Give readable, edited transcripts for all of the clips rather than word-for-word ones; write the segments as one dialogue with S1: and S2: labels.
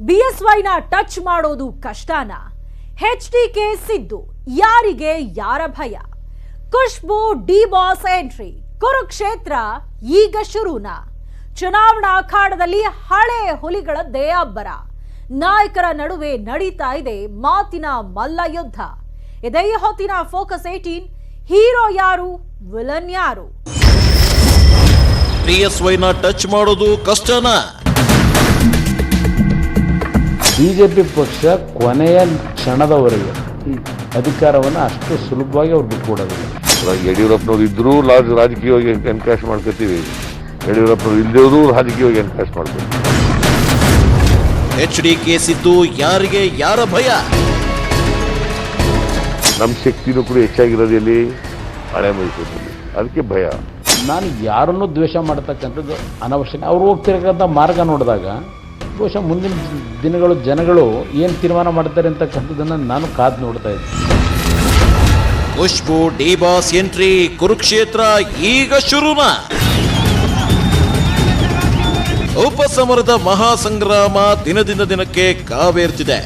S1: ಬಿಎಸ್ವೈನ touch ಮಾಡೋದು ಕಷ್ಟನಾ? HDK Siddu ಯಾರಿಗೆ ಯಾರ ಭಯ? Khushbu D boss entry, Kurukshetra ಈಗ ಶುರುನಾ? ಚುನಾವಣಾ ಅಖಾಡದಲ್ಲಿ ಹಳೆ ಹುಲಿಗಳದ್ದೇ ಅಬ್ಬರ. ನಾಯಕರ ನಡುವೆ ನಡೀತಾ ಇದೆ ಮಾತಿನ ಮಲ್ಲ ಯುದ್ಧ. ಇದೇ ಹೊತ್ತಿನ ಫೋಕಸ್ 18. ಹೀರೋ ಯಾರು, ವಿಲನ್ ಯಾರು?
S2: ಬಿಎಸ್ವೈನ ಟಚ್ ಮಾಡೋದು ಕಷ್ಟನಾ?
S3: ಬಿಜೆಪಿ ಪಕ್ಷ ಕೊನೆಯ ಕ್ಷಣದವರೆಗೆ ಅಧಿಕಾರವನ್ನು ಅಷ್ಟು ಸುಲಭವಾಗಿ ಅವ್ರು ಬಿಟ್ಕೊಡೋದಿಲ್ಲ.
S4: ಯಡಿಯೂರಪ್ಪನವ್ರು ಇದ್ರೂ ರಾಜಕೀಯವಾಗಿ ಎನ್ಕ್ಯಾಶ್ ಮಾಡ್ಕೊತೀವಿ, ಯಡಿಯೂರಪ್ಪನವ್ರು ಇಲ್ಲದವರು ರಾಜಕೀಯವಾಗಿ ಎನ್ಕ್ಯಾಶ್ ಮಾಡ್ಕೊತೀವಿ.
S2: ಎಚ್ಡಿಕೆ ಸಿದ್ದು ಯಾರಿಗೆ ಯಾರ ಭಯ?
S4: ನಮ್ಮ ಶಕ್ತಿನೂ ಕೂಡ ಹೆಚ್ಚಾಗಿರೋದು ಎಲ್ಲಿ? ಹಳೆ ಮೈಸೂರಿನಲ್ಲಿ. ಅದಕ್ಕೆ ಭಯ.
S3: ನಾನು ಯಾರನ್ನೂ ದ್ವೇಷ ಮಾಡ್ತಕ್ಕಂಥದ್ದು ಅನವಶ್ಯಕ. ಅವ್ರು ಹೋಗ್ತಿರಕ್ಕಂಥ ಮಾರ್ಗ ನೋಡಿದಾಗ ಬಹುಶಃ ಮುಂದಿನ ದಿನಗಳು ಜನಗಳು ಏನು ತೀರ್ಮಾನ ಮಾಡ್ತಾರೆ ಅಂತಕ್ಕಂಥದ್ದನ್ನು ನಾನು ಕಾದು ನೋಡ್ತಾ ಇದ್ದೆ.
S2: Khushbu D boss entry, Kurukshetra ಈಗ ಶುರುನಾ? ಉಪಸಮರದ ಮಹಾಸಂಗ್ರಾಮ ದಿನದಿಂದ ದಿನಕ್ಕೆ ಕಾವೇರ್ತಿದೆ.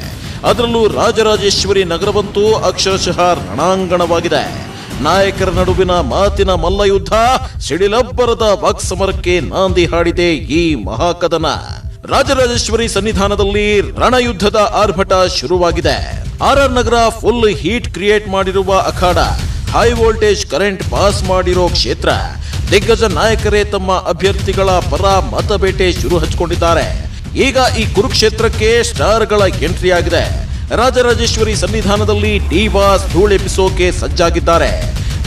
S2: ಅದರಲ್ಲೂ ರಾಜರಾಜೇಶ್ವರಿ ನಗರವಂತೂ ಅಕ್ಷರಶಃ ರಣಾಂಗಣವಾಗಿದೆ. ನಾಯಕರ ನಡುವಿನ ಮಾತಿನ ಮಲ್ಲಯುದ್ಧ, ಸಿಡಿಲಬ್ಬರದ ವಾಕ್ಸಮರಕ್ಕೆ ನಾಂದಿ ಹಾಡಿದೆ ಈ ಮಹಾಕದನ. ರಾಜರಾಜೇಶ್ವರಿ ಸನ್ನಿಧಾನದಲ್ಲಿ ರಣಯುದ್ಧದ ಆರ್ಭಟ ಶುರುವಾಗಿದೆ. ಆರ್ಆರ್ ನಗರ ಫುಲ್ ಹೀಟ್ ಕ್ರಿಯೇಟ್ ಮಾಡಿರುವ ಅಖಾಡ, ಹೈ ವೋಲ್ಟೇಜ್ ಕರೆಂಟ್ ಪಾಸ್ ಮಾಡಿರೋ ಕ್ಷೇತ್ರ. ದಿಗ್ಗಜ ನಾಯಕರೇ ತಮ್ಮ ಅಭ್ಯರ್ಥಿಗಳ ಪರ ಮತಬೇಟೆ ಶುರು ಹಚ್ಚಿಕೊಂಡಿದ್ದಾರೆ. ಈಗ ಈ ಕುರುಕ್ಷೇತ್ರಕ್ಕೆ ಸ್ಟಾರ್ಗಳ ಎಂಟ್ರಿ ಆಗಿದೆ. ರಾಜರಾಜೇಶ್ವರಿ ಸನ್ನಿಧಾನದಲ್ಲಿ ಡಿ ಬಾಸ್ ಧೂಳೆಬ್ಬಿಸೋಕೆ ಸಜ್ಜಾಗಿದ್ದಾರೆ.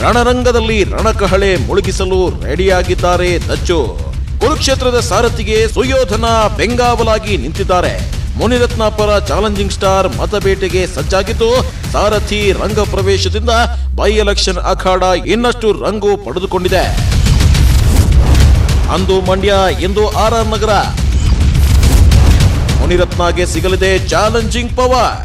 S2: ರಣರಂಗದಲ್ಲಿ ರಣಕಹಳೆ ಮುಳುಗಿಸಲು ರೆಡಿಯಾಗಿದ್ದಾರೆ ದಚ್ಚು. ಕುರುಕ್ಷೇತ್ರದ ಸಾರಥಿಗೆ ಸುಯೋಧನ ಬೆಂಗಾವಲಾಗಿ ನಿಂತಿದ್ದಾರೆ. ಮುನಿರತ್ನ ಪರ ಚಾಲೆಂಜಿಂಗ್ ಸ್ಟಾರ್ ಮತಬೇಟೆಗೆ ಸಜ್ಜಾಗಿದ್ದು, ಸಾರಥಿ ರಂಗ ಪ್ರವೇಶದಿಂದ ಬೈ ಎಲೆಕ್ಷನ್ ಅಖಾಡ ಇನ್ನಷ್ಟು ರಂಗು ಪಡೆದುಕೊಂಡಿದೆ. ಅಂದು ಮಂಡ್ಯ, ಇಂದು ಆರ್ಆರ್ ನಗರ. ಮುನಿರತ್ನಗೆ ಸಿಗಲಿದೆ ಚಾಲೆಂಜಿಂಗ್ ಪವರ್.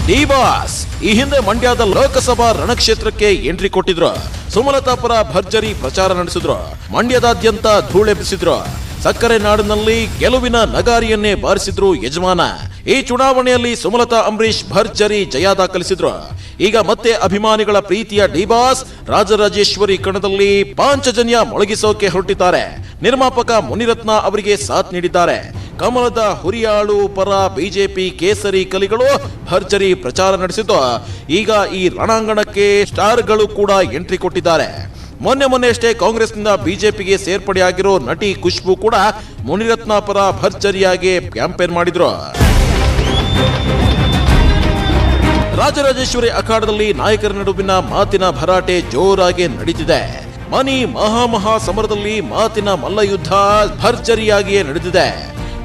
S2: ಡಿ ಬಾಸ್ ಈ ಹಿಂದೆ ಮಂಡ್ಯದ ಲೋಕಸಭಾ ರಣಕ್ಷೇತ್ರಕ್ಕೆ ಎಂಟ್ರಿ ಕೊಟ್ಟಿದ್ರು. ಸುಮಲತಾ ಪರ ಭರ್ಜರಿ ಪ್ರಚಾರ ನಡೆಸಿದ್ರು. ಮಂಡ್ಯದಾದ್ಯಂತ ಧೂಳೆಬ್ಬಿಸಿದ್ರು. ಸಕ್ಕರೆ ನಾಡಿನಲ್ಲಿ ಗೆಲುವಿನ ನಗಾರಿಯನ್ನೇ ಬಾರಿಸಿದ್ರು ಯಜಮಾನ. ಈ ಚುನಾವಣೆಯಲ್ಲಿ ಸುಮಲತಾ ಅಂಬರೀಶ್ ಭರ್ಜರಿ ಜಯ ದಾಖಲಿಸಿದ್ರು. ಈಗ ಮತ್ತೆ ಅಭಿಮಾನಿಗಳ ಪ್ರೀತಿಯ ಡಿ ಬಾಸ್ ರಾಜರಾಜೇಶ್ವರಿ ಕಣದಲ್ಲಿ ಪಾಂಚಜನ್ಯ ಮೊಳಗಿಸೋಕೆ ಹೊರಟಿದ್ದಾರೆ. ನಿರ್ಮಾಪಕ ಮುನಿರತ್ನ ಅವರಿಗೆ ಸಾಥ್ ನೀಡಿದ್ದಾರೆ. ಕಮಲದ ಹುರಿಯಾಳು ಪರ ಬಿಜೆಪಿ ಕೇಸರಿ ಕಲಿಗಳು ಭರ್ಜರಿ ಪ್ರಚಾರ ನಡೆಸಿದ್ದು, ಈಗ ಈ ರಣಾಂಗಣಕ್ಕೆ ಸ್ಟಾರ್ಗಳು ಕೂಡ ಎಂಟ್ರಿ ಕೊಟ್ಟಿದ್ದಾರೆ. ಮೊನ್ನೆಯಷ್ಟೇ ಕಾಂಗ್ರೆಸ್ನಿಂದ ಬಿಜೆಪಿಗೆ ಸೇರ್ಪಡೆಯಾಗಿರೋ ನಟಿ ಖುಷ್ಬು ಕೂಡ ಮುನಿರತ್ನ ಪರ ಭರ್ಜರಿಯಾಗಿ ಕ್ಯಾಂಪೇನ್ ಮಾಡಿದ್ರು. ರಾಜರಾಜೇಶ್ವರಿ ಅಖಾಡದಲ್ಲಿ ನಾಯಕರ ನಡುವಿನ ಮಾತಿನ ಭರಾಟೆ ಜೋರಾಗಿ ನಡೀತಿದೆ. ಮನಿ ಮಹಾ ಸಮರದಲ್ಲಿ ಮಾತಿನ ಮಲ್ಲಯುದ್ಧ ಭರ್ಜರಿಯಾಗಿಯೇ ನಡೆದಿದೆ.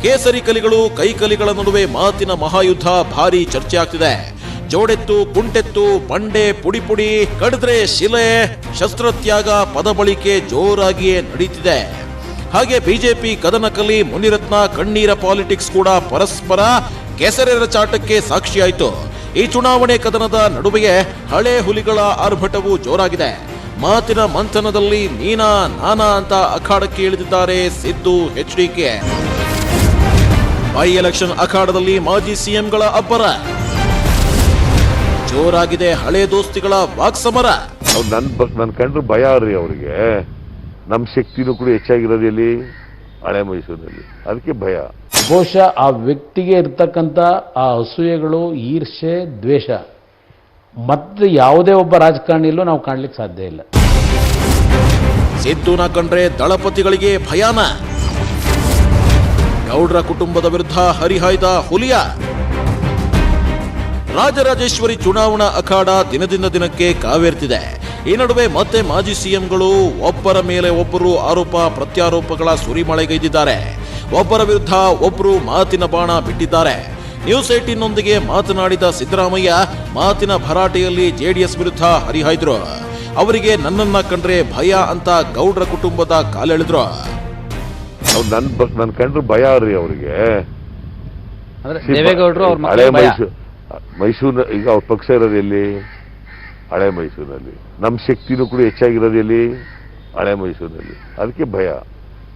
S2: ಕೇಸರಿ ಕಲಿಗಳು ಕೈಕಲಿಗಳ ನಡುವೆ ಮಾತಿನ ಮಹಾಯುದ್ಧ ಭಾರಿ ಚರ್ಚೆ ಆಗ್ತಿದೆ. ಜೋಡೆತ್ತು, ಕುಂಟೆತ್ತು, ಬಂಡೆ, ಪುಡಿ ಕಡಿದ್ರೆ ಶಿಲೆ, ಶಸ್ತ್ರತ್ಯಾಗ ಪದ ಬಳಕೆ ಜೋರಾಗಿಯೇ ನಡೀತಿದೆ. ಹಾಗೆ ಬಿಜೆಪಿ ಕದನಕಲಿ ಮುನಿರತ್ನ ಕಣ್ಣೀರ ಪಾಲಿಟಿಕ್ಸ್ ಕೂಡ ಪರಸ್ಪರ ಕೆಸರೆರ ಚಾಟಕ್ಕೆ ಸಾಕ್ಷಿಯಾಯಿತು. ಈ ಚುನಾವಣೆ ಕದನದ ನಡುವೆಯೇ ಹಳೆ ಹುಲಿಗಳ ಆರ್ಭಟವು ಜೋರಾಗಿದೆ. ಮಾತಿನ ಮಂಥನದಲ್ಲಿ ನೀನಾ ನಾನಾ ಅಂತ ಅಖಾಡಕ್ಕೆ ಇಳಿದಿದ್ದಾರೆ ಸಿದ್ದು ಎಚ್ಡಿಕೆ. ಬೈ ಎಲೆಕ್ಷನ್ ಅಖಾಡದಲ್ಲಿ ಮಾಜಿ ಸಿಎಂಗಳ ಅಬ್ಬರ ಜೋರಾಗಿದೆ. ಹಳೆ ದೋಸ್ತಿಗಳ ವಾಕ್ಸಮರ.
S4: ನನ್ ಕಂಡ್ರೆ ಭಯ ರೀ ಅವ್ರಿಗೆ. ನಮ್ಮ ಶಕ್ತಿನೂ ಕೂಡ ಹೆಚ್ಚಾಗಿರೋದು ಎಲ್ಲಿ? ಹಳೆ ಮೈಸೂರಿನಲ್ಲಿ. ಅದಕ್ಕೆ ಭಯ.
S3: ಬಹುಶಃ ಆ ವ್ಯಕ್ತಿಗೆ ಇರ್ತಕ್ಕಂಥ ಆ ಅಸೂಯೆಗಳು, ಈರ್ಷೆ, ದ್ವೇಷ ಮತ್ತೆ ಯಾವುದೇ ಒಬ್ಬ ರಾಜಕಾರಣಿಯಲ್ಲೂ ನಾವು ಕಾಣ್ಲಿಕ್ಕೆ ಸಾಧ್ಯ ಇಲ್ಲ.
S2: ಸಿದ್ದುನ ಕಂಡ್ರೆ ದಳಪತಿಗಳಿಗೆ ಭಯಾನ. ಗೌಡ್ರ ಕುಟುಂಬದ ವಿರುದ್ಧ ಹರಿಹಾಯ್ದ ಹುಲಿಯ. ರಾಜರಾಜೇಶ್ವರಿ ಚುನಾವಣಾ ಅಖಾಡ ದಿನದಿಂದ ದಿನಕ್ಕೆ ಕಾವೇರ್ತಿದೆ. ಈ ನಡುವೆ ಮತ್ತೆ ಮಾಜಿ ಸಿಎಂಗಳು ಒಬ್ಬರ ಮೇಲೆ ಒಬ್ಬರು ಆರೋಪ ಪ್ರತ್ಯಾರೋಪಗಳ ಸುರಿಮಳೆಗೈದಿದ್ದಾರೆ. ಒಬ್ಬರ ವಿರುದ್ಧ ಒಬ್ಬರು ಮಾತಿನ ಬಾಣ ಬಿಟ್ಟಿದ್ದಾರೆ. ನ್ಯೂಸ್ 18ನೊಂದಿಗೆ ಮಾತನಾಡಿದ ಸಿದ್ದರಾಮಯ್ಯ ಮಾತಿನ ಭರಾಟೆಯಲ್ಲಿ ಜೆಡಿಎಸ್ ವಿರುದ್ಧ ಹರಿಹಾಯ್ದ್ರು. ಅವರಿಗೆ ನನ್ನನ್ನ ಕಂಡ್ರೆ ಭಯ ಅಂತ ಗೌಡ್ರ ಕುಟುಂಬದ ಕಾಲೆಳೆದ್ರು.
S4: ನನ್ ಕಂಡ್ರೆ ಭಯ ರೀ ಅವ್ರಿಗೆ.
S3: ಹಳೆ
S4: ಮೈಸೂರು ಈಗ ಅವ್ರ ಪಕ್ಷ ಇರೋದು ಎಲ್ಲಿ? ಹಳೆ ಮೈಸೂರಿನಲ್ಲಿ. ನಮ್ಮ ಶಕ್ತಿನೂ ಕೂಡ ಹೆಚ್ಚಾಗಿರೋದು ಎಲ್ಲಿ? ಹಳೆ ಮೈಸೂರಿನಲ್ಲಿ. ಅದಕ್ಕೆ ಭಯ.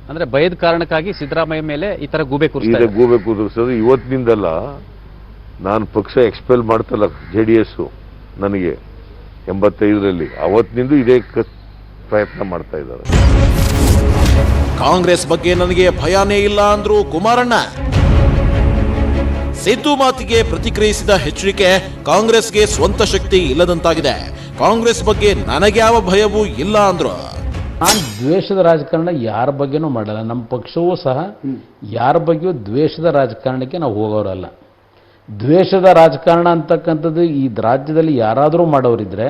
S5: ಅಂದ್ರೆ ಭಯದ ಕಾರಣಕ್ಕಾಗಿ ಸಿದ್ದರಾಮಯ್ಯ ಮೇಲೆ ಈ ತರ ಗೂಬೆ
S4: ಕೂರಿಸೋದು ಇವತ್ತಿನಿಂದಲ್ಲ. ನಾನು ಪಕ್ಷ ಎಕ್ಸ್ಪೆಲ್ ಮಾಡ್ತಲ್ಲ JDS ನನಗೆ 85ರಲ್ಲಿ, ಅವತ್ತಿನಿಂದ ಇದೇ ಪ್ರಯತ್ನ ಮಾಡ್ತಾ ಇದ್ದಾರೆ.
S2: ಕಾಂಗ್ರೆಸ್ ಬಗ್ಗೆ ನನಗೆ ಭಯನೇ ಇಲ್ಲ ಅಂದ್ರು ಕುಮಾರಣ್ಣ. ಸಿದ್ದು ಮಾತಿಗೆ ಪ್ರತಿಕ್ರಿಯಿಸಿದ HDK, ಕಾಂಗ್ರೆಸ್ಗೆ ಸ್ವಂತ ಶಕ್ತಿ ಇಲ್ಲದಂತಾಗಿದೆ, ಕಾಂಗ್ರೆಸ್ ಬಗ್ಗೆ ನನಗೆ ಯಾವ ಭಯವೂ ಇಲ್ಲ ಅಂದ್ರು.
S3: ನಾನು ದ್ವೇಷದ ರಾಜಕಾರಣ ಯಾರ ಬಗ್ಗೆನೂ ಮಾಡಲ್ಲ. ನಮ್ಮ ಪಕ್ಷವೂ ಸಹ ಯಾರ ಬಗ್ಗೆಯೂ ದ್ವೇಷದ ರಾಜಕಾರಣಕ್ಕೆ ನಾವು ಹೋಗೋರಲ್ಲ. ದ್ವೇಷದ ರಾಜಕಾರಣ ಅಂತಕ್ಕಂಥದ್ದು ಈ ರಾಜ್ಯದಲ್ಲಿ ಯಾರಾದರೂ ಮಾಡೋರಿದ್ರೆ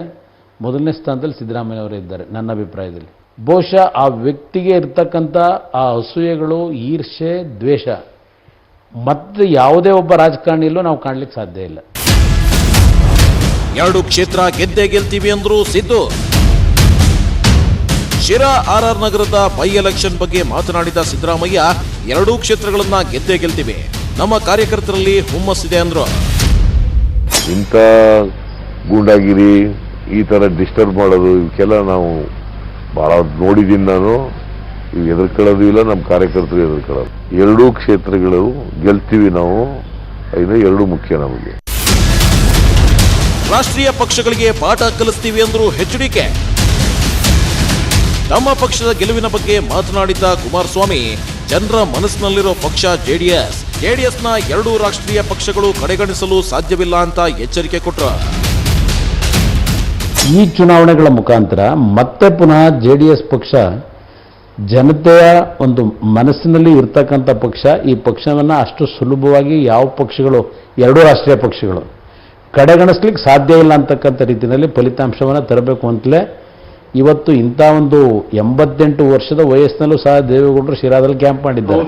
S3: ಮೊದಲನೇ ಸ್ಥಾನದಲ್ಲಿ ಸಿದ್ದರಾಮಯ್ಯನವರೇ ಇದ್ದಾರೆ ನನ್ನ ಅಭಿಪ್ರಾಯದಲ್ಲಿ. ಬಹುಶಃ ಆ ವ್ಯಕ್ತಿಗೆ ಇರ್ತಕ್ಕಂಥ ಆ ಅಸೂಯೆಗಳು, ಈರ್ಷೆ, ದ್ವೇಷ ಮತ್ತೆ ಯಾವುದೇ ಒಬ್ಬ ರಾಜಕಾರಣಿಯಲ್ಲೂ ನಾವು ಕಾಣಲಿಕ್ಕೆ ಸಾಧ್ಯ ಇಲ್ಲ.
S2: 2 ಕ್ಷೇತ್ರ ಗೆದ್ದೇ ಗೆಲ್ತೀವಿ ಅಂದ್ರು ಸಿದ್ದು. ಶಿರಾ RR ನಗರದ ಬೈ ಎಲೆಕ್ಷನ್ ಬಗ್ಗೆ ಮಾತನಾಡಿದ ಸಿದ್ದರಾಮಯ್ಯ, 2 ಕ್ಷೇತ್ರಗಳನ್ನ ಗೆದ್ದೇ ಗೆಲ್ತೀವಿ, ನಮ್ಮ ಕಾರ್ಯಕರ್ತರಲ್ಲಿ ಹುಮ್ಮಸ್ಸಿದೆ ಅಂದ್ರು.
S4: ಇಂಥ ಗೂಂಡಾಗಿರಿ, ಈ ತರ ಡಿಸ್ಟರ್ಬ್ ಮಾಡೋದು, ಇವಕ್ಕೆಲ್ಲ ನಾವು ಬಹಳ ನೋಡಿದ್ದೀನಿ. ನಾನು ಇವು ಎದುರ್ಕೊಳ್ಳೋದು ಇಲ್ಲ, ನಮ್ಮ ಕಾರ್ಯಕರ್ತರು ಎದುರ್ಕೊಳ್ಳೋದು. 2 ಕ್ಷೇತ್ರಗಳು ಗೆಲ್ತೀವಿ ನಾವು, ಇದನ್ನ 2 ಮುಖ್ಯ ನಮಗೆ.
S2: ರಾಷ್ಟ್ರೀಯ ಪಕ್ಷಗಳಿಗೆ ಪಾಠ ಕಲಿಸ್ತೀವಿ ಅಂದ್ರು HDK. ತಮ್ಮ ಪಕ್ಷದ ಗೆಲುವಿನ ಬಗ್ಗೆ ಮಾತನಾಡಿದ್ದ ಕುಮಾರಸ್ವಾಮಿ, ಜನರ ಮನಸ್ಸಿನಲ್ಲಿರೋ ಪಕ್ಷ ಜೆಡಿಎಸ್ನ 2 ರಾಷ್ಟ್ರೀಯ ಪಕ್ಷಗಳು ಕಡೆಗಣಿಸಲು ಸಾಧ್ಯವಿಲ್ಲ ಅಂತ ಎಚ್ಚರಿಕೆ ಕೊಟ್ಟರು.
S3: ಈ ಚುನಾವಣೆಗಳ ಮುಖಾಂತರ ಮತ್ತೆ ಪುನಃ JDS ಪಕ್ಷ ಜನತೆಯ ಒಂದು ಮನಸ್ಸಿನಲ್ಲಿ ಇರ್ತಕ್ಕಂಥ ಪಕ್ಷ. ಈ ಪಕ್ಷವನ್ನು ಅಷ್ಟು ಸುಲಭವಾಗಿ ಯಾವ ಪಕ್ಷಗಳು, 2 ರಾಷ್ಟ್ರೀಯ ಪಕ್ಷಗಳು ಕಡೆಗಣಿಸ್ಲಿಕ್ಕೆ ಸಾಧ್ಯ ಇಲ್ಲ ಅಂತಕ್ಕಂಥ ರೀತಿಯಲ್ಲಿ ಫಲಿತಾಂಶವನ್ನು ತರಬೇಕು ಅಂತಲೇ ಇವತ್ತು ಇಂಥ ಒಂದು 88 ವರ್ಷದ ವಯಸ್ಸಿನಲ್ಲೂ ಸಹ ದೇವೇಗೌಡರು ಶಿರಾದಲ್ಲಿ ಕ್ಯಾಂಪ್ ಮಾಡಿದ್ದಾರೆ.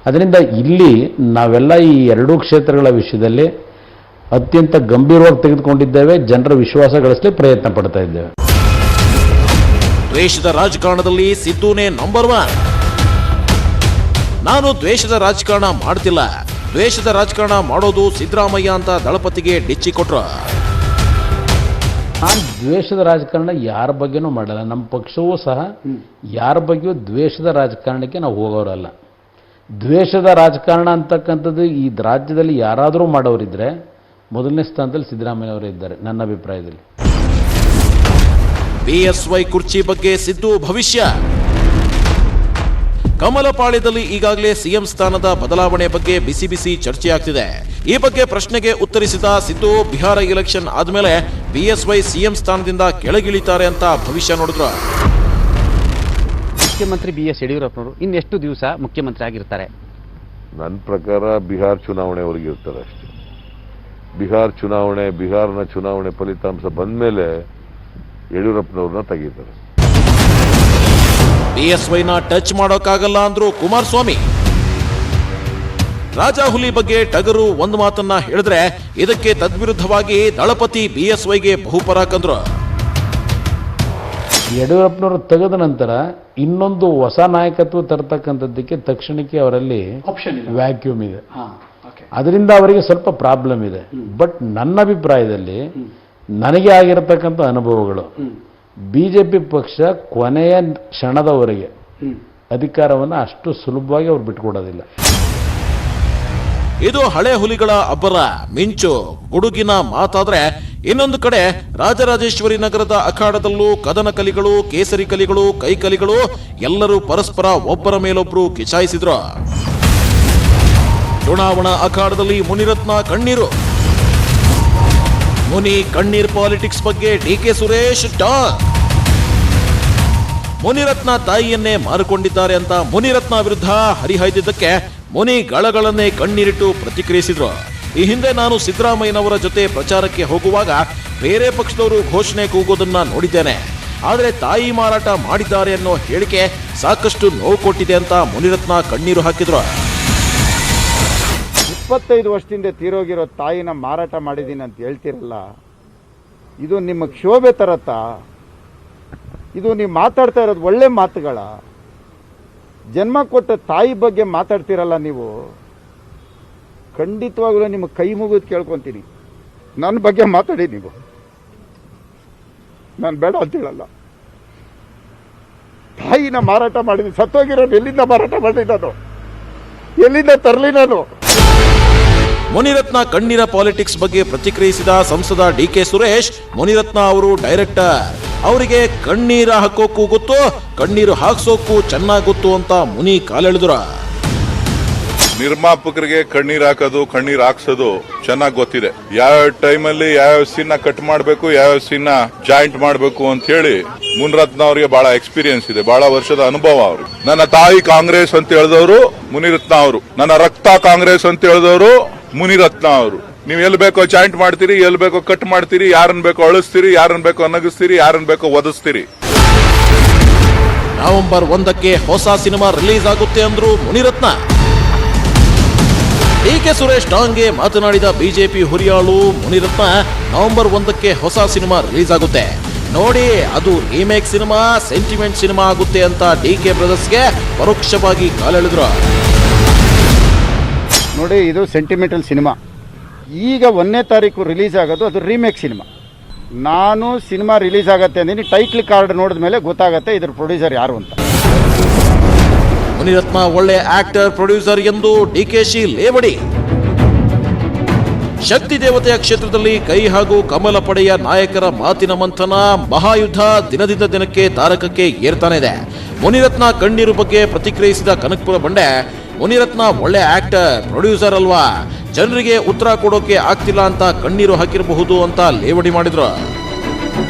S3: ಅದರಿಂದ ಇಲ್ಲಿ ನಾವೆಲ್ಲ ಈ 2 ಕ್ಷೇತ್ರಗಳ ವಿಷಯದಲ್ಲಿ ಅತ್ಯಂತ ಗಂಭೀರವಾಗಿ ತೆಗೆದುಕೊಂಡಿದ್ದೇವೆ, ಜನರ ವಿಶ್ವಾಸ ಗಳಿಸಲಿಕ್ಕೆ ಪ್ರಯತ್ನ ಪಡ್ತಾ ಇದ್ದೇವೆ.
S2: ದ್ವೇಷದ ರಾಜಕಾರಣದಲ್ಲಿ ಸಿದ್ದುನೇ ನಂಬರ್ 1. ನಾನು ದ್ವೇಷದ ರಾಜಕಾರಣ ಮಾಡ್ತಿಲ್ಲ, ದ್ವೇಷದ ರಾಜಕಾರಣ ಮಾಡೋದು ಸಿದ್ದರಾಮಯ್ಯ ಅಂತ ದಳಪತಿಗೆ ಡಿಚ್ಚಿ ಕೊಟ್ರು.
S3: ನಾನು ದ್ವೇಷದ ರಾಜಕಾರಣ ಯಾರ ಬಗ್ಗೆನೂ ಮಾಡಲ್ಲ. ನಮ್ಮ ಪಕ್ಷವೂ ಸಹ ಯಾರ ಬಗ್ಗೆಯೂ ದ್ವೇಷದ ರಾಜಕಾರಣಕ್ಕೆ ನಾವು ಹೋಗೋರಲ್ಲ. ದ್ವೇಷದ ರಾಜಕಾರಣ ಅಂತಕ್ಕಂಥದ್ದು ಈ ರಾಜ್ಯದಲ್ಲಿ ಯಾರಾದರೂ ಮಾಡೋರಿದ್ರೆ ಮೊದಲನೇ ಸ್ಥಾನದಲ್ಲಿ ಸಿದ್ದರಾಮಯ್ಯನವರೇ ಇದ್ದಾರೆ ನನ್ನ ಅಭಿಪ್ರಾಯದಲ್ಲಿ.
S2: BSY ಕುರ್ಚಿ ಬಗ್ಗೆ ಸಿದ್ದು ಭವಿಷ್ಯ. ಕಮಲಪಾಳ್ಯದಲ್ಲಿ ಈಗಾಗಲೇ CM ಸ್ಥಾನದ ಬದಲಾವಣೆ ಬಗ್ಗೆ ಬಿಸಿ ಬಿಸಿ ಚರ್ಚೆಯಾಗ್ತಿದೆ. ಈ ಬಗ್ಗೆ ಪ್ರಶ್ನೆಗೆ ಉತ್ತರಿಸಿದ ಸಿದ್ದು, ಬಿಹಾರ ಎಲೆಕ್ಷನ್ ಆದ್ಮೇಲೆ BSY CM ಸ್ಥಾನದಿಂದ ಕೆಳಗಿಳಿತಾರೆ ಅಂತ ಭವಿಷ್ಯ ನೋಡಿದ್ರು.
S5: ಮುಖ್ಯಮಂತ್ರಿ BS ಯಡಿಯೂರಪ್ಪನವರು ಇನ್ನೆಷ್ಟು ದಿವಸ ಮುಖ್ಯಮಂತ್ರಿ ಆಗಿರ್ತಾರೆ?
S4: ನನ್ನ ಪ್ರಕಾರ ಬಿಹಾರ್ ಚುನಾವಣೆವರೆಗೆ ಇರ್ತಾರೆ ಅಷ್ಟೇ. ಬಿಹಾರ್ನ ಚುನಾವಣೆ ಫಲಿತಾಂಶ ಬಂದ ಮೇಲೆ ಯಡಿಯೂರಪ್ಪನವ್ರನ್ನ ತೆಗೀತಾರೆ.
S2: BSYನ ಟಚ್ ಮಾಡೋಕ್ಕಾಗಲ್ಲ ಅಂದ್ರು ಕುಮಾರಸ್ವಾಮಿ. ರಾಜಾಹುಲಿ ಬಗ್ಗೆ ಟಗರು ಒಂದು ಮಾತನ್ನ ಹೇಳಿದ್ರೆ ಇದಕ್ಕೆ ತದ್ವಿರುದ್ಧವಾಗಿ ದಳಪತಿ BSYಗೆ ಬಹುಪರಾಕಂದ್ರು.
S3: ಯಡಿಯೂರಪ್ಪನವರು ತೆಗೆದ ನಂತರ ಇನ್ನೊಂದು ಹೊಸ ನಾಯಕತ್ವ ತರತಕ್ಕಂಥದ್ದಕ್ಕೆ ತಕ್ಷಣಕ್ಕೆ ಅವರಲ್ಲಿ ವ್ಯಾಕ್ಯೂಮ್ ಇದೆ. ಅದರಿಂದ ಅವರಿಗೆ ಸ್ವಲ್ಪ ಪ್ರಾಬ್ಲಮ್ ಇದೆ. ಬಟ್ ನನ್ನ ಅಭಿಪ್ರಾಯದಲ್ಲಿ ನನಗೆ ಆಗಿರತಕ್ಕಂಥ ಅನುಭವಗಳು, BJP ಪಕ್ಷ ಕೊನೆಯ ಕ್ಷಣದವರೆಗೆ ಅಧಿಕಾರವನ್ನು ಅಷ್ಟು ಸುಲಭವಾಗಿ ಅವ್ರು ಬಿಟ್ಕೊಡೋದಿಲ್ಲ.
S2: ಇದು ಹಳೆ ಹುಲಿಗಳ ಅಬ್ಬರ, ಮಿಂಚು, ಗುಡುಗಿನ ಮಾತಾದ್ರೆ ಇನ್ನೊಂದು ಕಡೆ ರಾಜರಾಜೇಶ್ವರಿ ನಗರದ ಅಖಾಡದಲ್ಲೂ ಕದನ ಕಲಿಗಳು, ಕೇಸರಿ ಕಲಿಗಳು, ಕೈಕಲಿಗಳು ಎಲ್ಲರೂ ಪರಸ್ಪರ ಒಬ್ಬರ ಮೇಲೊಬ್ಬರು ಕಿಚಾಯಿಸಿದ್ರು. ಚುನಾವಣಾ ಅಖಾಡದಲ್ಲಿ ಮುನಿರತ್ನ ಕಣ್ಣೀರು. ಮುನಿ ಕಣ್ಣೀರ್ ಪಾಲಿಟಿಕ್ಸ್ ಬಗ್ಗೆ DK ಸುರೇಶ್ ಟಾಕ್. ಮುನಿರತ್ನ ತಾಯಿಯನ್ನೇ ಮಾರಿಕೊಂಡಿದ್ದಾರೆ ಅಂತ ಮುನಿರತ್ನ ವಿರುದ್ಧ ಹರಿಹಾಯ್ದಿದ್ದಕ್ಕೆ ಮುನಿ ಗಳಗಳನ್ನೇ ಕಣ್ಣೀರಿಟ್ಟು ಪ್ರತಿಕ್ರಿಯಿಸಿದ್ರು. ಈ ಹಿಂದೆ ನಾನು ಸಿದ್ದರಾಮಯ್ಯನವರ ಜೊತೆ ಪ್ರಚಾರಕ್ಕೆ ಹೋಗುವಾಗ ಬೇರೆ ಪಕ್ಷದವರು ಘೋಷಣೆ ಕೂಗೋದನ್ನ ನೋಡಿದ್ದೇನೆ. ಆದರೆ ತಾಯಿ ಮಾರಾಟ ಮಾಡಿದ್ದಾರೆ ಅನ್ನೋ ಹೇಳಿಕೆ ಸಾಕಷ್ಟು ನೋವು ಕೊಟ್ಟಿದೆ ಅಂತ ಮುನಿರತ್ನ ಕಣ್ಣೀರು ಹಾಕಿದ್ರು.
S6: 25 ವರ್ಷದಿಂದ ತೀರೋಗಿರೋ ತಾಯಿನ ಮಾರಾಟ ಮಾಡಿದ್ದೀನಿ ಅಂತ ಹೇಳ್ತಿರಲ್ಲ, ಇದು ನಿಮ್ಮ ಕ್ಷೋಭೆ ತರತ್ತ? ಇದು ನೀವು ಮಾತಾಡ್ತಾ ಇರೋದು ಒಳ್ಳೆ ಮಾತುಗಳ? ಜನ್ಮ ಕೊಟ್ಟ ತಾಯಿ ಬಗ್ಗೆ ಮಾತಾಡ್ತಿರಲ್ಲ ನೀವು. ಖಂಡಿತವಾಗ್ಲೂ ನಿಮ್ಮ ಕೈ ಮುಗಿದು ಕೇಳ್ಕೊತೀನಿ, ನನ್ನ ಬಗ್ಗೆ ಮಾತಾಡಿ ನೀವು. ನಾನು ಬೇಡ ಅಂತ ಹೇಳಲ್ಲ. ತಾಯಿನ ಮಾರಾಟ ಮಾಡಿದ್ದೀನಿ. ಸತ್ತೋಗಿರೋನು ಎಲ್ಲಿಂದ ಮಾರಾಟ ಮಾಡಲಿ ನಾನು? ಎಲ್ಲಿಂದ ತರಲಿ ನಾನು?
S2: ಮುನಿರತ್ನ ಕಣ್ಣೀರ ಪಾಲಿಟಿಕ್ಸ್ ಬಗ್ಗೆ ಪ್ರತಿಕ್ರಿಯಿಸಿದ ಸಂಸದ ಡಿಕೆ ಸುರೇಶ್, ಮುನಿರತ್ನ ಅವರು ಡೈರೆಕ್ಟರ್, ಅವರಿಗೆ ಕಣ್ಣೀರ ಹಾಕೋಕ್ಕೂ ಗೊತ್ತು, ಕಣ್ಣೀರು ಹಾಕ್ಸೋಕ್ಕೂ ಚೆನ್ನಾಗಿ ಗೊತ್ತು ಅಂತ ಮುನಿ ಕಾಲೆಳೆದ್ರು.
S7: ನಿರ್ಮಾಪಕರಿಗೆ ಕಣ್ಣೀರ್ ಹಾಕೋದು ಕಣ್ಣೀರ್ ಹಾಕ್ಸೋದು ಚೆನ್ನಾಗಿ ಗೊತ್ತಿದೆ. ಯಾವ ಟೈಮಲ್ಲಿ ಯಾವ ಸೀನ್ ಕಟ್ ಮಾಡಬೇಕು, ಯಾವ ಸೀನ್ ಜಾಯಿಂಟ್ ಮಾಡಬೇಕು ಅಂತ ಹೇಳಿ ಮುನಿರತ್ನ ಅವರಿಗೆ ಬಹಳ ಎಕ್ಸ್ಪೀರಿಯನ್ಸ್ ಇದೆ, ಬಹಳ ವರ್ಷದ ಅನುಭವ ಅವ್ರಿಗೆ. ನನ್ನ ತಾಯಿ ಕಾಂಗ್ರೆಸ್ ಅಂತ ಹೇಳಿದವರು ಮುನಿರತ್ನ ಅವರು, ನನ್ನ ರಕ್ತ ಕಾಂಗ್ರೆಸ್ ಅಂತ ಹೇಳಿದವರು ಮುನಿರತ್ನ ಅವರು. ನೀವು ಎಲ್ಲಿ ಬೇಕೋ ಜಾಯಿಂಟ್ ಮಾಡ್ತೀರಿ, ಎಲ್ಲಿ ಬೇಕೋ ಕಟ್ ಮಾಡ್ತೀರಿ, ಯಾರನ್ನ ಬೇಕೋ ಅಳಿಸ್ತೀರಿ, ಯಾರನ್ನ ಬೇಕೋ ನಗಿಸ್ತೀರಿ, ಯಾರನ್ನ ಬೇಕೋ ಒದಿಸ್ತೀರಿ.
S2: ನವೆಂಬರ್ 1ಕ್ಕೆ ಹೊಸ ಸಿನಿಮಾ ರಿಲೀಸ್ ಆಗುತ್ತೆ ಅಂದ್ರು ಮುನಿರತ್ನ. ಡಿಕೆ ಸುರೇಶ್ ಟಾಂಗ್ಗೆ ಮಾತನಾಡಿದ ಬಿಜೆಪಿ ಹುರಿಯಾಳು ಮುನಿರತ್ನ, ನವೆಂಬರ್ 1ಕ್ಕೆ ಹೊಸ ಸಿನಿಮಾ ರಿಲೀಸ್ ಆಗುತ್ತೆ ನೋಡಿ, ಅದು ರೀಮೇಕ್ ಸಿನಿಮಾ, ಸೆಂಟಿಮೆಂಟ್ ಸಿನಿಮಾ ಆಗುತ್ತೆ ಅಂತ ಡಿಕೆ ಬ್ರದರ್ಸ್ಗೆ ಪರೋಕ್ಷವಾಗಿ ಕಾಲೆಳೆದ್ರು.
S6: ನೋಡಿ, ಇದು ಸೆಂಟಿಮೆಂಟಲ್ ಸಿನಿಮಾ. ಈಗ 1ನೇ ತಾರೀಕು ರಿಲೀಸ್ ಆಗೋದು, ಅದು ರೀಮೇಕ್ ಸಿನಿಮಾ. ನಾನು ಸಿನಿಮಾ ರಿಲೀಸ್ ಆಗತ್ತೆ ಅಂದಿನಿ, ಟೈಟ್ಲ್ ಕಾರ್ಡ್ ನೋಡಿದ ಮೇಲೆ ಗೊತ್ತಾಗತ್ತೆ ಇದ್ರ ಪ್ರೊಡ್ಯೂಸರ್ ಯಾರು ಅಂತ.
S2: ಮುನಿರತ್ನ ಒಳ್ಳೆ ಆಕ್ಟರ್, ಪ್ರೊಡ್ಯೂಸರ್ ಎಂದು ಡಿಕೆಶಿ ಲೇವಡಿ. ಶಕ್ತಿ ದೇವತೆಯ ಕ್ಷೇತ್ರದಲ್ಲಿ ಕೈ ಹಾಗೂ ಕಮಲ ಪಡೆಯ ನಾಯಕರ ಮಾತಿನ ಮಂಥನ, ಮಹಾಯುದ್ಧ ದಿನದಿಂದ ದಿನಕ್ಕೆ ತಾರಕಕ್ಕೆ ಏರ್ತಾನೆ ಇದೆ. ಮುನಿರತ್ನ ಕಣ್ಣೀರು ಬಗ್ಗೆ ಪ್ರತಿಕ್ರಿಯಿಸಿದ ಕನಕಪುರ ಬಂಡೆ, ಮುನಿರತ್ನ ಒಳ್ಳೆ ಆಕ್ಟರ್, ಪ್ರೊಡ್ಯೂಸರ್ ಅಲ್ವಾ, ಜನರಿಗೆ ಉತ್ತರ ಕೊಡೋಕೆ ಆಗ್ತಿಲ್ಲ ಅಂತ ಕಣ್ಣೀರು ಹಾಕಿರಬಹುದು ಅಂತ ಲೇವಡಿ ಮಾಡಿದ್ರು.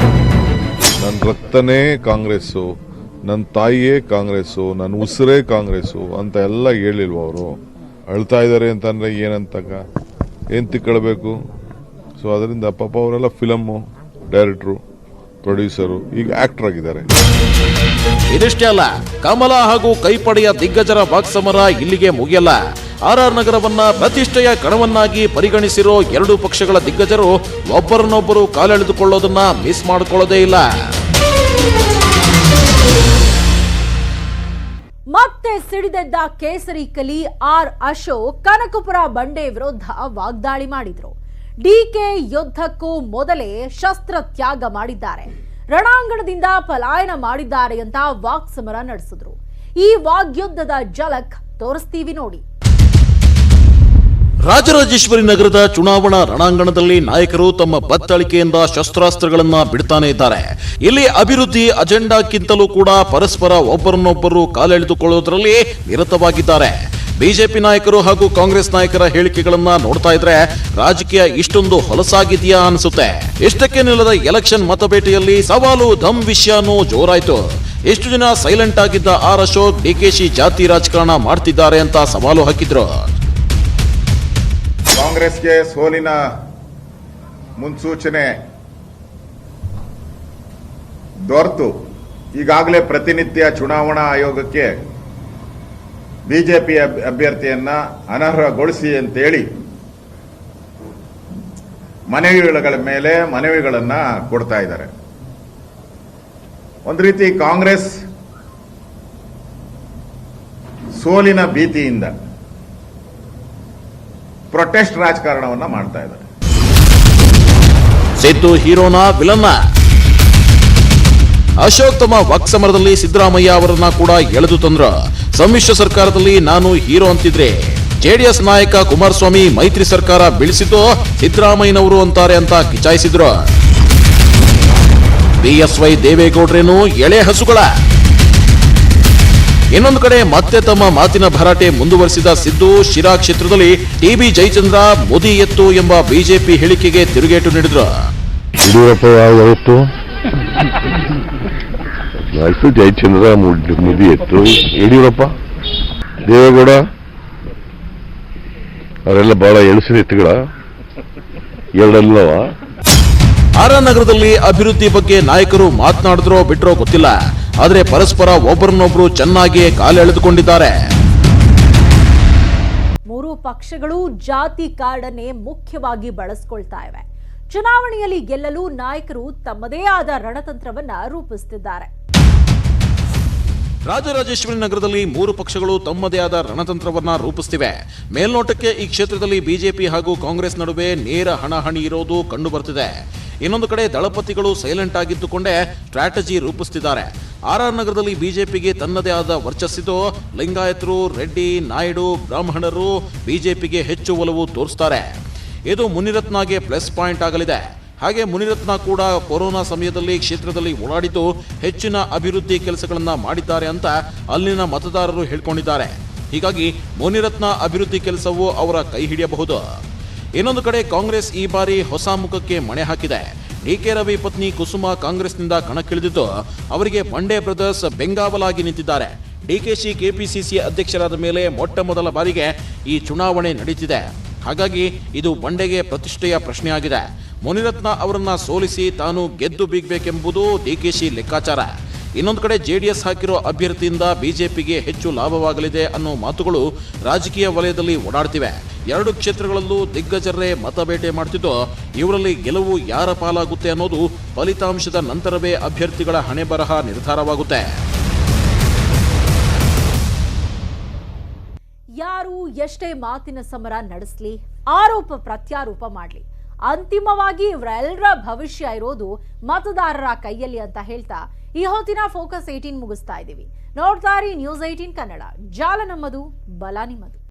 S7: ನನ್ನ ರಕ್ತನೇ ಕಾಂಗ್ರೆಸ್ಸು, ನನ್ನ ತಾಯಿಯೇ ಕಾಂಗ್ರೆಸ್ಸು, ನನ್ನ ಉಸಿರೇ ಕಾಂಗ್ರೆಸ್ಸು ಅಂತ ಎಲ್ಲ ಹೇಳಿಲ್ವ ಅವರು? ಅಳ್ತಾ ಇದ್ದಾರೆ ಅಂತಂದ್ರೆ ಏನಂತಕ್ಕ, ಏನ್ ತಿಕ್ಕಳಬೇಕು? ಸೊ ಅದರಿಂದ ಪಾಪ ಅವರೆಲ್ಲ ಫಿಲಮ್ಮು ಡೈರೆಕ್ಟ್ರು, ಪ್ರೊಡ್ಯೂಸರು, ಈಗ ಆಕ್ಟರ್ ಆಗಿದ್ದಾರೆ.
S2: ಇದಿಷ್ಟೇ ಅಲ್ಲ, ಕಮಲ ಹಾಗೂ ಕೈಪಡೆಯ ದಿಗ್ಗಜರ ವಾಕ್ಸಮರ ಇಲ್ಲಿಗೆ ಮುಗಿಯಲ್ಲ. ಆರ್ಆರ್ ನಗರವನ್ನ ಪ್ರತಿಷ್ಠೆಯ ಕಣವನ್ನಾಗಿ ಪರಿಗಣಿಸಿರೋ ಎರಡೂ ಪಕ್ಷಗಳ ದಿಗ್ಗಜರು ಒಬ್ಬರನ್ನೊಬ್ಬರು ಕಾಲೆಳೆದುಕೊಳ್ಳೋದನ್ನ ಮಿಸ್ ಮಾಡಿಕೊಳ್ಳೋದೇ ಇಲ್ಲ.
S1: ಮತ್ತೆ ಸಿಡಿದೆದ್ದ ಕೇಸರಿ ಕಲಿ ಆರ್ ಅಶೋಕ್ ಕನಕಪುರ ಬಂಡೆ ವಿರುದ್ಧ ವಾಗ್ದಾಳಿ ಮಾಡಿದ್ರು. ಡಿಕೆ ಯುದ್ಧಕ್ಕೂ ಮೊದಲೇ ಶಸ್ತ್ರ ತ್ಯಾಗ ಮಾಡಿದ್ದಾರೆ, ರಣಾಂಗಣದಿಂದ ಪಲಾಯನ ಮಾಡಿದ್ದಾರೆ ಅಂತ ವಾಕ್ಸಮರ ನಡೆಸಿದ್ರು. ಈ ವಾಗ್ಯುದ್ಧದ ಝಲಕ್ ತೋರಿಸ್ತೀವಿ ನೋಡಿ.
S2: ರಾಜರಾಜೇಶ್ವರಿ ನಗರದ ಚುನಾವಣಾ ರಣಾಂಗಣದಲ್ಲಿ ನಾಯಕರು ತಮ್ಮ ಬತ್ತಳಿಕೆಯಿಂದ ಶಸ್ತ್ರಾಸ್ತ್ರಗಳನ್ನ ಬಿಡ್ತಾನೆ ಇದ್ದಾರೆ. ಇಲ್ಲಿ ಅಭಿವೃದ್ಧಿ ಅಜೆಂಡಾಕ್ಕಿಂತಲೂ ಕೂಡ ಪರಸ್ಪರ ಒಬ್ಬರನ್ನೊಬ್ಬರು ಕಾಲೆಳೆದುಕೊಳ್ಳುವುದರಲ್ಲಿ ನಿರತವಾಗಿದ್ದಾರೆ. ಬಿಜೆಪಿ ನಾಯಕರು ಹಾಗೂ ಕಾಂಗ್ರೆಸ್ ನಾಯಕರ ಹೇಳಿಕೆಗಳನ್ನ ನೋಡ್ತಾ ಇದ್ರೆ ರಾಜಕೀಯ ಇಷ್ಟೊಂದು ಹೊಲಸಾಗಿದೆಯಾ ಅನಿಸುತ್ತೆ. ಇಷ್ಟಕ್ಕೆ ನಿಲ್ಲದ ಎಲೆಕ್ಷನ್ ಮತಬೇಟೆಯಲ್ಲಿ ಸವಾಲು ಧಮ್ ವಿಷಯನೂ ಜೋರಾಯ್ತು. ಎಷ್ಟು ದಿನ ಸೈಲೆಂಟ್ ಆಗಿದ್ದ ಆರ್ ಅಶೋಕ್ ಡಿಕೆಶಿ ಜಾತಿ ರಾಜಕಾರಣ ಮಾಡ್ತಿದ್ದಾರೆ ಅಂತ ಸವಾಲು ಹಾಕಿದ್ರು.
S8: ಕಾಂಗ್ರೆಸ್ಗೆ ಸೋಲಿನ ಮುನ್ಸೂಚನೆ ದೊರೆತು ಈಗಾಗಲೇ ಪ್ರತಿನಿತ್ಯ ಚುನಾವಣಾ ಆಯೋಗಕ್ಕೆ ಬಿಜೆಪಿ ಅಭ್ಯರ್ಥಿಯನ್ನ ಅನರ್ಹಗೊಳಿಸಿ ಅಂತೇಳಿ ಮನವಿಗಳ ಮೇಲೆ ಮನವಿಗಳನ್ನ ಕೊಡ್ತಾ ಇದ್ದಾರೆ. ಒಂದು ರೀತಿ ಕಾಂಗ್ರೆಸ್ ಸೋಲಿನ ಭೀತಿಯಿಂದ ಪ್ರೊಟೆಸ್ಟ್ ರಾಜಕಾರಣವನ್ನ ಮಾಡ್ತಾ ಇದ್ದಾರೆ.
S2: ಸಿದ್ದು ಹೀರೋನಾ ವಿಲನ್ನ? ಅಶೋಕ್ ತಮ್ಮ ವಾಕ್ಸಮರದಲ್ಲಿ ಸಿದ್ದರಾಮಯ್ಯ ಅವರನ್ನ ಕೂಡ ಎಳೆದು ತಂದ್ರು. ಸಮ್ಮಿಶ್ರ ಸರ್ಕಾರದಲ್ಲಿ ನಾನು ಹೀರೋ ಅಂತಿದ್ರೆ ಜೆಡಿಎಸ್ ನಾಯಕ ಕುಮಾರಸ್ವಾಮಿ ಮೈತ್ರಿ ಸರ್ಕಾರ ಬೀಳಿಸಿದ್ದು ಸಿದ್ದರಾಮಯ್ಯನವರು ಅಂತಾರೆ ಅಂತ ಕಿಚಾಯಿಸಿದ್ರು. ಬಿಎಸ್ವೈ ದೇವೇಗೌಡ್ರೇನು ಎಳೆ ಹಸುಗಳ? ಇನ್ನೊಂದು ಕಡೆ ಮತ್ತೆ ತಮ್ಮ ಮಾತಿನ ಭರಾಟೆ ಮುಂದುವರಿಸಿದ ಸಿದ್ದು ಶಿರಾ ಕ್ಷೇತ್ರದಲ್ಲಿ ಟಿಬಿ ಜಯಚಂದ್ರ ಮೋದಿ ಎತ್ತು ಎಂಬ ಬಿಜೆಪಿ ಹೇಳಿಕೆಗೆ ತಿರುಗೇಟು ನೀಡಿದ್ರು.
S4: ಯಡಿಯೂರಪ್ಪ ಯಾವತ್ತು ಆಯ್ತು, ಜಯಚಂದ್ರ ಮೋದಿ ಎತ್ತು, ಯಡಿಯೂರಪ್ಪ ದೇವೇಗೌಡ ಅವರೆಲ್ಲ ಬಹಳ ಎಳಸಿನ ಎತ್ತುಗಳ ಎರಡಲ್ಲವ.
S2: ಆರ್ಆರ್ ನಗರದಲ್ಲಿ ಅಭಿವೃದ್ಧಿ ಬಗ್ಗೆ ನಾಯಕರು ಮಾತನಾಡಿದ್ರೋ ಬಿಟ್ರೋ ಗೊತ್ತಿಲ್ಲ, ಆದರೆ ಪರಸ್ಪರ ಒಬ್ಬರನ್ನೊಬ್ಬರು ಚೆನ್ನಾಗಿ ಕಾಲೆಳೆದುಕೊಂಡಿದ್ದಾರೆ.
S1: ಮೂರು ಪಕ್ಷಗಳು ಜಾತಿ ಕಾರ್ಡನ್ನೇ ಮುಖ್ಯವಾಗಿ ಬಳಸಿಕೊಳ್ತಾ ಇವೆ. ಚುನಾವಣೆಯಲ್ಲಿ ಗೆಲ್ಲಲು ನಾಯಕರು ತಮ್ಮದೇ ಆದ ರಣತಂತ್ರವನ್ನ ರೂಪಿಸುತ್ತಿದ್ದಾರೆ.
S2: ರಾಜರಾಜೇಶ್ವರಿ ನಗರದಲ್ಲಿ ಮೂರು ಪಕ್ಷಗಳು ತಮ್ಮದೇ ಆದ ರಣತಂತ್ರವನ್ನ ರೂಪಿಸುತ್ತಿವೆ. ಮೇಲ್ನೋಟಕ್ಕೆ ಈ ಕ್ಷೇತ್ರದಲ್ಲಿ ಬಿಜೆಪಿ ಹಾಗೂ ಕಾಂಗ್ರೆಸ್ ನಡುವೆ ನೇರ ಹಣಾಹಣಿ ಇರೋದು ಕಂಡು ಬರ್ತಿದೆ. ಇನ್ನೊಂದು ಕಡೆ ದಳಪತಿಗಳು ಸೈಲೆಂಟ್ ಆಗಿದ್ದುಕೊಂಡೇ ಸ್ಟ್ರಾಟಜಿ ರೂಪಿಸುತ್ತಿದ್ದಾರೆ. ಆರ್ಆರ್ ನಗರದಲ್ಲಿ ಬಿಜೆಪಿಗೆ ತನ್ನದೇ ಆದ ವರ್ಚಸ್ಸಿದ್ದು ಲಿಂಗಾಯತರು, ರೆಡ್ಡಿ, ನಾಯ್ಡು, ಬ್ರಾಹ್ಮಣರು ಬಿಜೆಪಿಗೆ ಹೆಚ್ಚು ಒಲವು ತೋರಿಸ್ತಾರೆ. ಇದು ಮುನಿರತ್ನಗೆ ಪ್ಲಸ್ ಪಾಯಿಂಟ್ ಆಗಲಿದೆ. ಹಾಗೆ ಮುನಿರತ್ನ ಕೂಡ ಕೊರೋನಾ ಸಮಯದಲ್ಲಿ ಕ್ಷೇತ್ರದಲ್ಲಿ ಓಡಾಡಿದ್ದು ಹೆಚ್ಚಿನ ಅಭಿವೃದ್ಧಿ ಕೆಲಸಗಳನ್ನ ಮಾಡಿದ್ದಾರೆ ಅಂತ ಅಲ್ಲಿನ ಮತದಾರರು ಹೇಳ್ಕೊಂಡಿದ್ದಾರೆ. ಹೀಗಾಗಿ ಮುನಿರತ್ನ ಅಭಿವೃದ್ಧಿ ಕೆಲಸವು ಅವರ ಕೈ ಹಿಡಿಯಬಹುದು. ಇನ್ನೊಂದು ಕಡೆ ಕಾಂಗ್ರೆಸ್ ಈ ಬಾರಿ ಹೊಸ ಮುಖಕ್ಕೆ ಮಣೆ ಹಾಕಿದೆ. ಡಿಕೆ ರವಿ ಪತ್ನಿ ಕುಸುಮಾ ಕಾಂಗ್ರೆಸ್ನಿಂದ ಕಣಕ್ಕಿಳಿದಿದ್ದು ಅವರಿಗೆ ಬಂಡೆ ಬ್ರದರ್ಸ್ ಬೆಂಗಾವಲಾಗಿ ನಿಂತಿದ್ದಾರೆ. ಡಿಕೆಶಿ ಕೆಪಿಸಿಸಿ ಅಧ್ಯಕ್ಷರಾದ ಮೇಲೆ ಮೊಟ್ಟ ಮೊದಲ ಬಾರಿಗೆ ಈ ಚುನಾವಣೆ ನಡೀತಿದೆ. ಹಾಗಾಗಿ ಇದು ಬಂಡೆಗೆ ಪ್ರತಿಷ್ಠೆಯ ಪ್ರಶ್ನೆಯಾಗಿದೆ. ಮುನಿರತ್ನ ಅವರನ್ನ ಸೋಲಿಸಿ ತಾನು ಗೆದ್ದು ಬೀಗಬೇಕೆಂಬುದು ಡಿಕೆಶಿ ಲೆಕ್ಕಾಚಾರ. ಇನ್ನೊಂದು ಕಡೆ ಜೆಡಿಎಸ್ ಹಾಕಿರೋ ಅಭ್ಯರ್ಥಿಯಿಂದ ಬಿಜೆಪಿಗೆ ಹೆಚ್ಚು ಲಾಭವಾಗಲಿದೆ ಅನ್ನೋ ಮಾತುಗಳು ರಾಜಕೀಯ ವಲಯದಲ್ಲಿ ಓಡಾಡ್ತಿವೆ. 2 ಕ್ಷೇತ್ರಗಳಲ್ಲೂ ದಿಗ್ಗಜರೇ ಮತಬೇಟೆ ಮಾಡ್ತಿದ್ದು ಇವರಲ್ಲಿ ಗೆಲುವು ಯಾರ ಪಾಲಾಗುತ್ತೆ ಅನ್ನೋದು ಫಲಿತಾಂಶದ ನಂತರವೇ ಅಭ್ಯರ್ಥಿಗಳ ಹಣೆಬರಹ ನಿರ್ಧಾರವಾಗುತ್ತೆ.
S1: ಯಾರು ಎಷ್ಟೇ ಮಾತಿನ ಸಮರ ನಡೆಸಲಿ, ಆರೋಪ ಪ್ರತ್ಯಾರೋಪ ಮಾಡಲಿ, ಅಂತಿಮವಾಗಿ ಇವರೆಲ್ಲರ ಭವಿಷ್ಯ ಇರೋದು ಮತದಾರರ ಕೈಯಲ್ಲಿ ಅಂತ ಹೇಳ್ತಾ ಈ ಹೊತ್ತಿನ ಫೋಕಸ್ 18 ಮುಗಿಸ್ತಾ ಇದ್ದೀವಿ. ನೋಡ್ತಾ ಇರಿ ನ್ಯೂಸ್ 18 ಕನ್ನಡ. ಜಾಲ ನಮ್ಮದು, ಬಲ ನಿಮ್ಮದು.